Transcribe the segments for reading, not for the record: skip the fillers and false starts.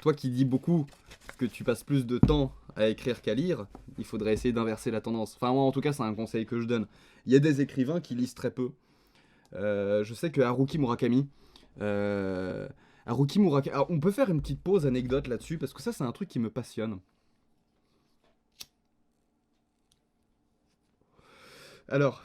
toi qui dis beaucoup que tu passes plus de temps à écrire qu'à lire, il faudrait essayer d'inverser la tendance. Enfin, moi, en tout cas, c'est un conseil que je donne. Il y a des écrivains qui lisent très peu. Je sais que Haruki Murakami... euh, Haruki Murakami... Alors, on peut faire une petite pause anecdote là-dessus, parce que ça, c'est un truc qui me passionne. Alors,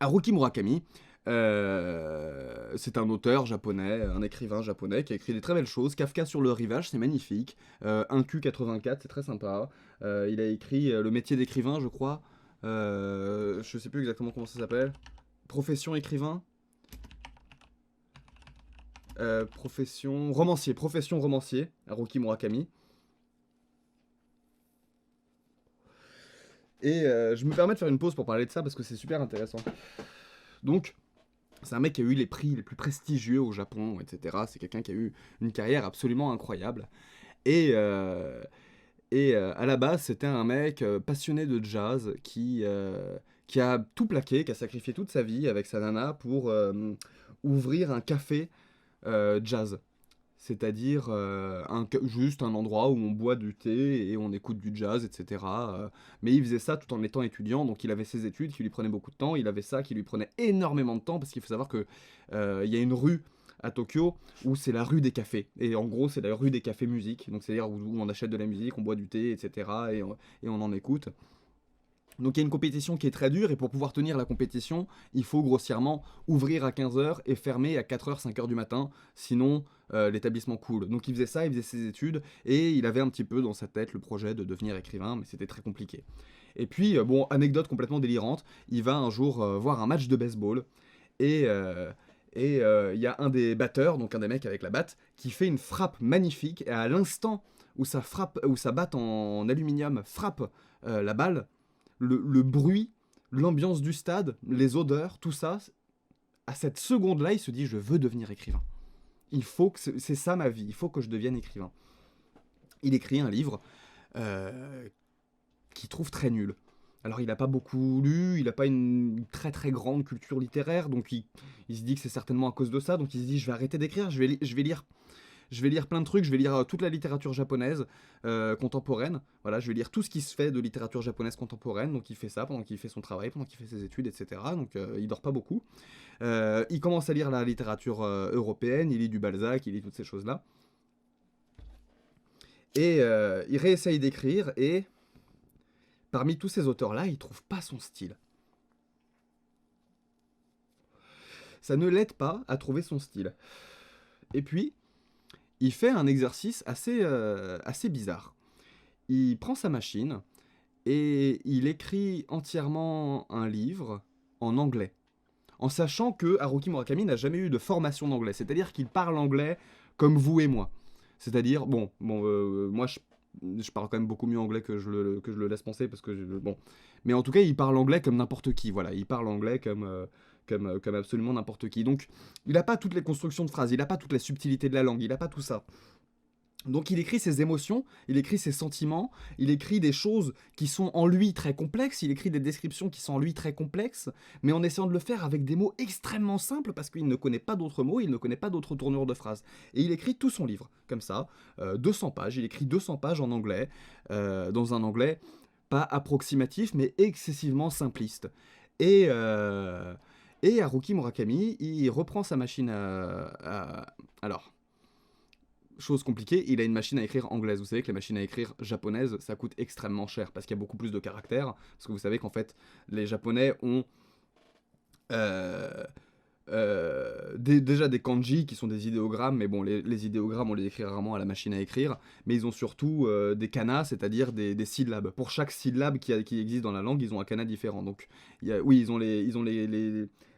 Haruki Murakami, c'est un auteur japonais, un écrivain japonais qui a écrit des très belles choses. Kafka sur le rivage, c'est magnifique. 1Q84, c'est très sympa. Il a écrit Le métier d'écrivain, je crois. Je sais plus exactement comment ça s'appelle. Profession écrivain. Profession romancier, Haruki Murakami. Et je me permets de faire une pause pour parler de ça parce que c'est super intéressant. Donc, c'est un mec qui a eu les prix les plus prestigieux au Japon, etc. C'est quelqu'un qui a eu une carrière absolument incroyable. Et, à la base, c'était un mec passionné de jazz qui a tout plaqué, qui a sacrifié toute sa vie avec sa nana pour ouvrir un café jazz. C'est-à-dire juste un endroit où on boit du thé et on écoute du jazz, etc. Mais il faisait ça tout en étant étudiant, donc il avait ses études qui lui prenaient beaucoup de temps, il avait ça qui lui prenait énormément de temps, parce qu'il faut savoir que il y a une rue à Tokyo où c'est la rue des cafés. Et en gros, c'est la rue des cafés musique, donc c'est-à-dire où on achète de la musique, on boit du thé, etc. Et on en écoute. Donc il y a une compétition qui est très dure et pour pouvoir tenir la compétition, il faut grossièrement ouvrir à 15h et fermer à 4h, 5h du matin, sinon l'établissement coule. Donc il faisait ça, il faisait ses études et il avait un petit peu dans sa tête le projet de devenir écrivain, mais c'était très compliqué. Et puis, bon, anecdote complètement délirante, il va un jour voir un match de baseball et il y a un des batteurs, donc un des mecs avec la batte, qui fait une frappe magnifique et à l'instant où où sa batte en aluminium frappe la balle, le bruit, l'ambiance du stade, les odeurs, tout ça, à cette seconde-là, il se dit je veux devenir écrivain. Il faut que c'est ça ma vie, il faut que je devienne écrivain. Il écrit un livre euh, qu'il trouve très nul. Alors il n'a pas beaucoup lu, il n'a pas une très très grande culture littéraire, donc il se dit que c'est certainement à cause de ça, donc il se dit je vais arrêter d'écrire, je vais lire plein de trucs, je vais lire toute la littérature japonaise contemporaine. Voilà, je vais lire tout ce qui se fait de littérature japonaise contemporaine. Donc il fait ça pendant qu'il fait son travail, pendant qu'il fait ses études, etc. Donc il dort pas beaucoup. Il commence à lire la littérature européenne, il lit du Balzac, il lit toutes ces choses-là. Et il réessaye d'écrire et parmi tous ces auteurs-là, il trouve pas son style. Ça ne l'aide pas à trouver son style. Et puis, il fait un exercice assez bizarre. Il prend sa machine et il écrit entièrement un livre en anglais. En sachant que Haruki Murakami n'a jamais eu de formation d'anglais. C'est-à-dire qu'il parle anglais comme vous et moi. C'est-à-dire, moi je parle quand même beaucoup mieux anglais que je le laisse penser parce que bon, mais en tout cas il parle anglais comme n'importe qui, voilà, il parle anglais comme absolument n'importe qui. Donc il n'a pas toutes les constructions de phrases, il n'a pas toutes les subtilités de la langue, il n'a pas tout ça. Donc il écrit ses émotions, il écrit ses sentiments, il écrit des choses qui sont en lui très complexes, il écrit des descriptions qui sont en lui très complexes, mais en essayant de le faire avec des mots extrêmement simples parce qu'il ne connaît pas d'autres mots, il ne connaît pas d'autres tournures de phrases. Et il écrit tout son livre, comme ça, 200 pages, il écrit 200 pages en anglais, dans un anglais pas approximatif, mais excessivement simpliste. Et, euh, et Haruki Murakami, il reprend sa machine alors, chose compliquée, il a une machine à écrire anglaise. Vous savez que les machines à écrire japonaises, ça coûte extrêmement cher parce qu'il y a beaucoup plus de caractères. Parce que vous savez qu'en fait, les Japonais ont euh, déjà des kanji qui sont des idéogrammes, mais bon, les idéogrammes, on les écrit rarement à la machine à écrire. Mais ils ont surtout des kanas, c'est-à-dire des syllabes. Pour chaque syllabe qui existe dans la langue, ils ont un kana différent. Donc, oui, ils ont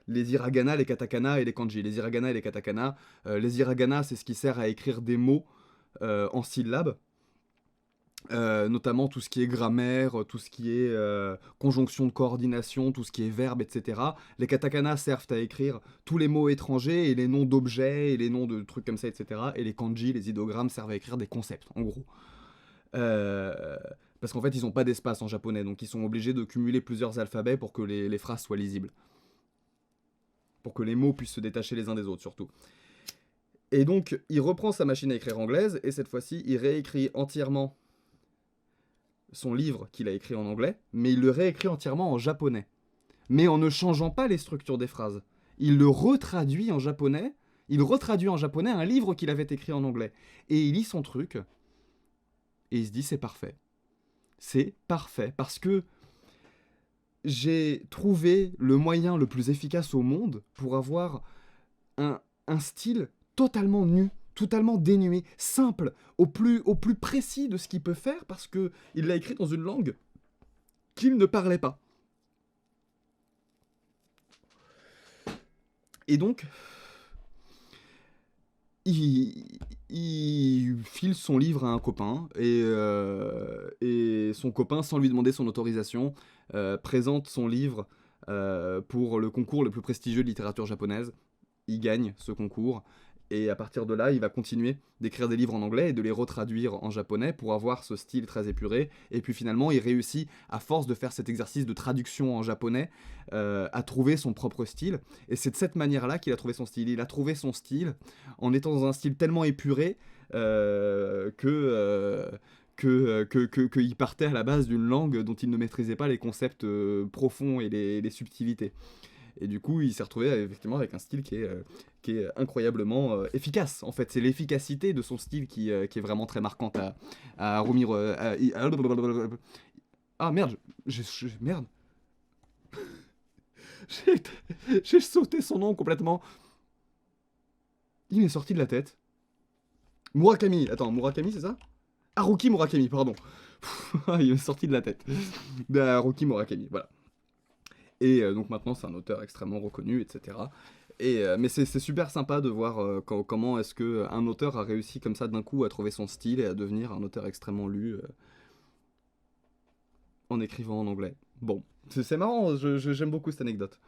les hiragana, les katakana et les kanji. Les hiragana et les katakana. Les hiragana, c'est ce qui sert à écrire des mots en syllabes. Notamment tout ce qui est grammaire, tout ce qui est conjonction de coordination, tout ce qui est verbe, etc. Les katakana servent à écrire tous les mots étrangers et les noms d'objets et les noms de trucs comme ça, etc. Et les kanji, les idéogrammes servent à écrire des concepts, en gros. Euh, Parce qu'en fait, ils n'ont pas d'espace en japonais, donc ils sont obligés de cumuler plusieurs alphabets pour que les phrases soient lisibles. Pour que les mots puissent se détacher les uns des autres, surtout. Et donc, il reprend sa machine à écrire anglaise, et cette fois-ci, il réécrit entièrement son livre qu'il a écrit en anglais, mais il le réécrit entièrement en japonais. Mais en ne changeant pas les structures des phrases. Il le retraduit en japonais, il retraduit en japonais un livre qu'il avait écrit en anglais. Et il lit son truc, et il se dit c'est parfait. C'est parfait, parce que j'ai trouvé le moyen le plus efficace au monde pour avoir un style totalement nu, totalement dénué, simple, au plus précis de ce qu'il peut faire, parce que il l'a écrit dans une langue qu'il ne parlait pas. Et donc, il file son livre à un copain, et son copain, sans lui demander son autorisation, présente son livre pour le concours le plus prestigieux de littérature japonaise. Il gagne ce concours, et à partir de là, il va continuer d'écrire des livres en anglais et de les retraduire en japonais pour avoir ce style très épuré. Et puis finalement, il réussit, à force de faire cet exercice de traduction en japonais, à trouver son propre style. Et c'est de cette manière-là qu'il a trouvé son style. Il a trouvé son style en étant dans un style tellement épuré qu'il partait à la base d'une langue dont il ne maîtrisait pas les concepts profonds et les subtilités. Et du coup, il s'est retrouvé effectivement avec un style qui est incroyablement efficace. En fait, c'est l'efficacité de son style qui est vraiment très marquante à Rumiro. Ah merde, merde. J'ai j'ai sauté son nom complètement. Il m'est sorti de la tête. Murakami. Attends, Murakami, c'est ça? Haruki Murakami, pardon. Il m'est sorti de la tête. Haruki Murakami, voilà. Et donc maintenant, c'est un auteur extrêmement reconnu, etc. Mais c'est super sympa de voir comment est-ce qu'un auteur a réussi comme ça d'un coup à trouver son style et à devenir un auteur extrêmement lu en écrivant en anglais. Bon, c'est marrant, j'aime beaucoup cette anecdote.